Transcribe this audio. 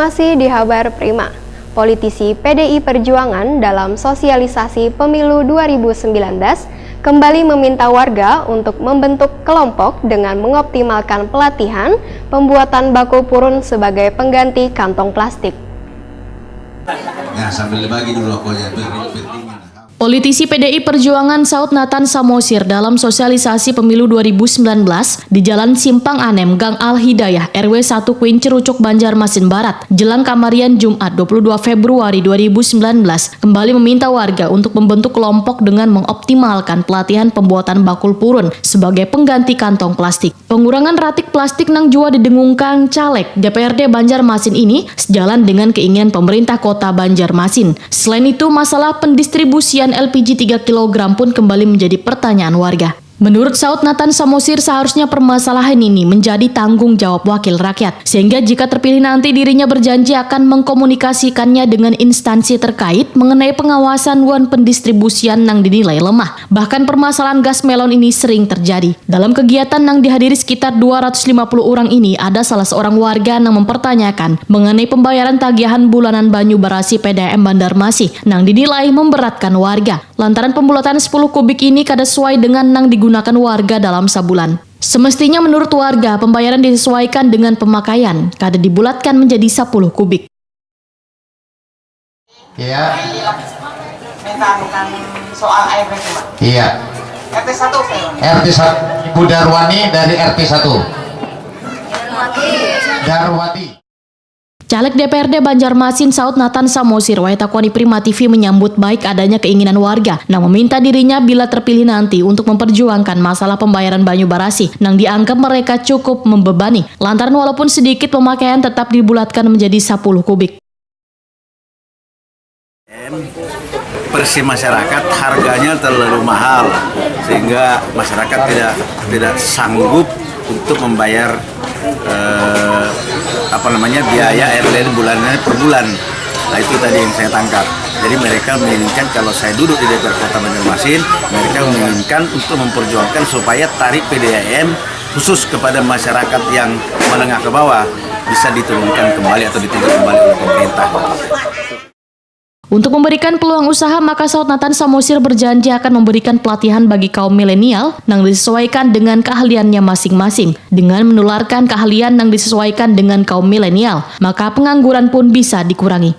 Masih di Kabar Prima, politisi PDI Perjuangan dalam sosialisasi pemilu 2019 kembali meminta warga untuk membentuk kelompok dengan mengoptimalkan pelatihan pembuatan bakul purun sebagai pengganti kantong plastik. Ya, sambil bagi dulu pokoknya. Politisi PDI Perjuangan Saud Nathan Samosir dalam sosialisasi pemilu 2019 di Jalan Simpang Anem, Gang Al-Hidayah, RW 1 Kuin Cerucuk, Banjarmasin Barat, Jelang Kamarian Jumat 22 Februari 2019, kembali meminta warga untuk membentuk kelompok dengan mengoptimalkan pelatihan pembuatan bakul purun sebagai pengganti kantong plastik. Pengurangan ratik plastik nang jua didengungkan caleg DPRD Banjarmasin ini sejalan dengan keinginan pemerintah kota Banjarmasin. Selain itu, masalah pendistribusian LPG 3 kg pun kembali menjadi pertanyaan warga. Menurut Saud Nathan Samosir, seharusnya permasalahan ini menjadi tanggung jawab wakil rakyat, sehingga jika terpilih nanti dirinya berjanji akan mengkomunikasikannya dengan instansi terkait mengenai pengawasan wan pendistribusian yang dinilai lemah. Bahkan permasalahan gas melon ini sering terjadi. Dalam kegiatan yang dihadiri sekitar 250 orang ini, ada salah seorang warga yang mempertanyakan mengenai pembayaran tagihan bulanan banyu barasi PDAM Banjarmasin yang dinilai memberatkan warga. Lantaran pembulatan 10 kubik ini kada sesuai dengan yang digunakan warga dalam sebulan. Semestinya menurut warga, pembayaran disesuaikan dengan pemakaian, kada dibulatkan menjadi 10 kubik. Iya. Minta bukan soal air Pak. Iya. RT 1 RT 1 Ibu Darwani dari RT 1. Darwati. Caleg DPRD Banjarmasin Saud Nathan Samosir Waitakwani Prima TV menyambut baik adanya keinginan warga, nah meminta dirinya bila terpilih nanti untuk memperjuangkan masalah pembayaran banyu barasi yang dianggap mereka cukup membebani, lantaran walaupun sedikit pemakaian tetap dibulatkan menjadi 10 kubik. Persi masyarakat harganya terlalu mahal sehingga masyarakat tidak sanggup untuk membayar biaya air bulanannya per bulan. Nah, itu tadi yang saya tangkap. Jadi mereka menginginkan, kalau saya duduk di DPR Kota Banjarmasin, mereka menginginkan untuk memperjuangkan supaya tarif PDAM khusus kepada masyarakat yang menengah ke bawah bisa diturunkan kembali atau ditinjau kembali oleh pemerintah. Untuk memberikan peluang usaha, maka Saud Nathan Samosir berjanji akan memberikan pelatihan bagi kaum milenial yang disesuaikan dengan keahliannya masing-masing. Dengan menularkan keahlian yang disesuaikan dengan kaum milenial, maka pengangguran pun bisa dikurangi.